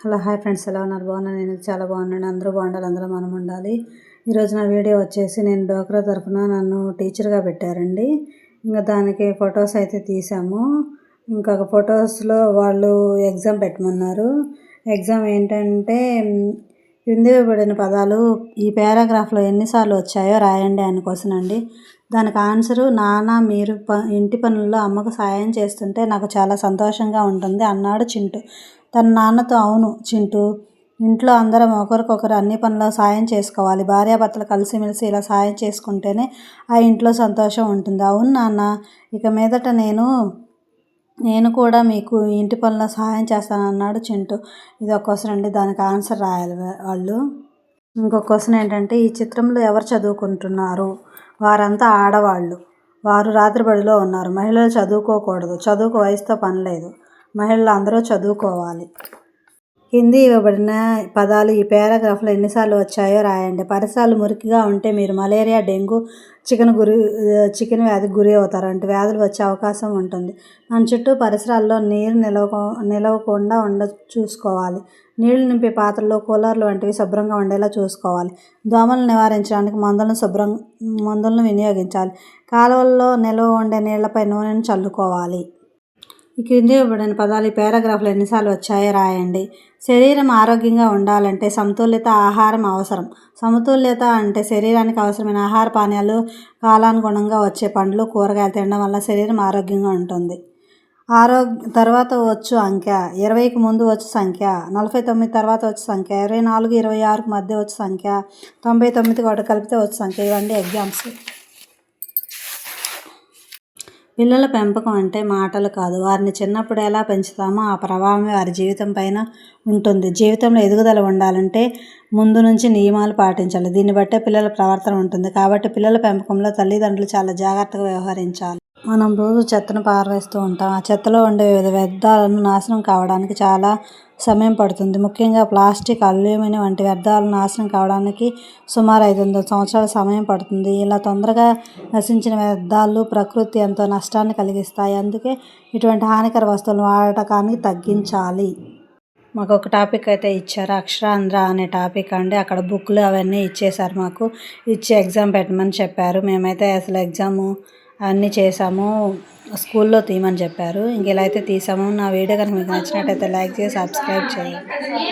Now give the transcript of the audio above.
Hello hi friends, ఎలా ఉన్నారు? బాగున్నాను. నేను చాలా బాగున్నాను. అందరూ బాగుండాలి, అందులో మనం ఉండాలి. ఈరోజు నా వీడియో వచ్చేసి నేను డోక్రా తరఫున నన్ను టీచర్గా పెట్టారండి. ఇంకా దానికి ఫొటోస్ అయితే తీసాము. ఇంకొక ఫొటోస్లో వాళ్ళు ఎగ్జామ్ పెట్టమన్నారు. ఎగ్జామ్ ఏంటంటే క్రింది ఇవ్వబడిన పదాలు ఈ పారాగ్రాఫ్లో ఎన్నిసార్లు వచ్చాయో రాయండి అని క్వశ్చన్ అండి. దానికి ఆన్సరు, నాన్న మీరు ఇంటి పనుల్లో అమ్మకు సాయం చేస్తుంటే నాకు చాలా సంతోషంగా ఉంటుంది అన్నాడు చింటూ తన నాన్నతో. అవును చింటూ, ఇంట్లో అందరం ఒకరికొకరు అన్ని పనుల్లో సాయం చేసుకోవాలి. భార్యాభర్తలు కలిసిమెలిసి ఇలా సాయం చేసుకుంటేనే ఆ ఇంట్లో సంతోషం ఉంటుంది. అవును నాన్న, ఇక మీదట నేను కూడా మీకు ఇంటి పనుల్లో సహాయం చేస్తాను అన్నాడు చింటూ. ఇది ఒక క్వశ్చన్ అండి, దానికి ఆన్సర్ రాయాలి వాళ్ళు. ఇంకొక క్వశ్చన్ ఏంటంటే, ఈ చిత్రంలో ఎవరు చదువుకుంటున్నారు? వారంతా ఆడవాళ్ళు. వారు రాత్రి బడిలో ఉన్నారు. మహిళలు చదువుకోకూడదు. చదువుకు వయసుతో పని లేదు. మహిళలు అందరూ చదువుకోవాలి. కింది ఇవ్వబడిన పదాలు ఈ పారాగ్రాఫ్లో ఎన్నిసార్లు వచ్చాయో రాయండి. పరిసరాలు మురికిగా ఉంటే మీరు మలేరియా, డెంగ్యూ, చికెన్ వ్యాధికి గురి అవుతారు అంటే వ్యాధులు వచ్చే అవకాశం ఉంటుంది. మన చుట్టూ పరిసరాల్లో నీరు నిలవకుండా చూసుకోవాలి. నీళ్లు నింపే పాత్రలు, కూలర్లు వంటివి శుభ్రంగా ఉండేలా చూసుకోవాలి. దోమలను నివారించడానికి మందులను వినియోగించాలి. కాలువల్లో నిల్వ ఉండే నీళ్లపై నూనెను చల్లుకోవాలి. ఈ క్రింది ఇవ్వబడిన పదాలు ఈ పారాగ్రాఫ్లో ఎన్నిసార్లు వచ్చాయో రాయండి. శరీరం ఆరోగ్యంగా ఉండాలంటే సమతుల్యత ఆహారం అవసరం. సమతుల్యత అంటే శరీరానికి అవసరమైన ఆహార పానీయాలు, కాలానుగుణంగా వచ్చే పండ్లు, కూరగాయలు తినడం వల్ల శరీరం ఆరోగ్యంగా ఉంటుంది. తర్వాత వచ్చు అంకె 20కి ముందు వచ్చు సంఖ్య, 49 తర్వాత వచ్చు సంఖ్య, 24, 26కు మధ్య వచ్చు సంఖ్య, 99కి ఒకటి కలిపితే వచ్చు సంఖ్య. ఇవన్నీ ఎగ్జామ్స్. పిల్లల పెంపకం అంటే మాటలు కాదు. వారిని చిన్నప్పుడు ఎలా పెంచుతామో ఆ ప్రభావమే వారి జీవితం పైన ఉంటుంది. జీవితంలో ఎదుగుదల ఉండాలంటే ముందు నుంచి నియమాలు పాటించాలి. దీన్ని బట్టే పిల్లల ప్రవర్తన ఉంటుంది. కాబట్టి పిల్లల పెంపకంలో తల్లిదండ్రులు చాలా జాగ్రత్తగా వ్యవహరించాలి. మనం రోజు చెత్తను పారవేస్తూ ఉంటాం. ఆ చెత్తలో ఉండే వివిధ వ్యర్థాలను నాశనం కావడానికి చాలా సమయం పడుతుంది. ముఖ్యంగా ప్లాస్టిక్, అల్యూమినియం వంటి వ్యర్థాలు నాశనం కావడానికి సుమారు 500 సంవత్సరాల సమయం పడుతుంది. ఇలా తొందరగా నశించిన వ్యర్థాలు ప్రకృతి ఎంతో నష్టాన్ని కలిగిస్తాయి. అందుకే ఇటువంటి హానికర వస్తువులను వాడకాన్ని తగ్గించాలి. మాకు ఒక టాపిక్ అయితే ఇచ్చారు, అక్షరాంధ్ర అనే టాపిక్ అండి. అక్కడ బుక్లు అవన్నీ ఇచ్చేసారు. మాకు ఇచ్చి ఎగ్జామ్ పెట్టమని చెప్పారు. మేమైతే అసలు ఎగ్జాము అన్నీ చేసాము. స్కూల్లో తీయమని చెప్పారు. ఇంక ఇలా అయితే తీసాము. నా వీడియో కనుక మీకు నచ్చినట్టయితే లైక్ చేసి సబ్స్క్రైబ్ చేయండి.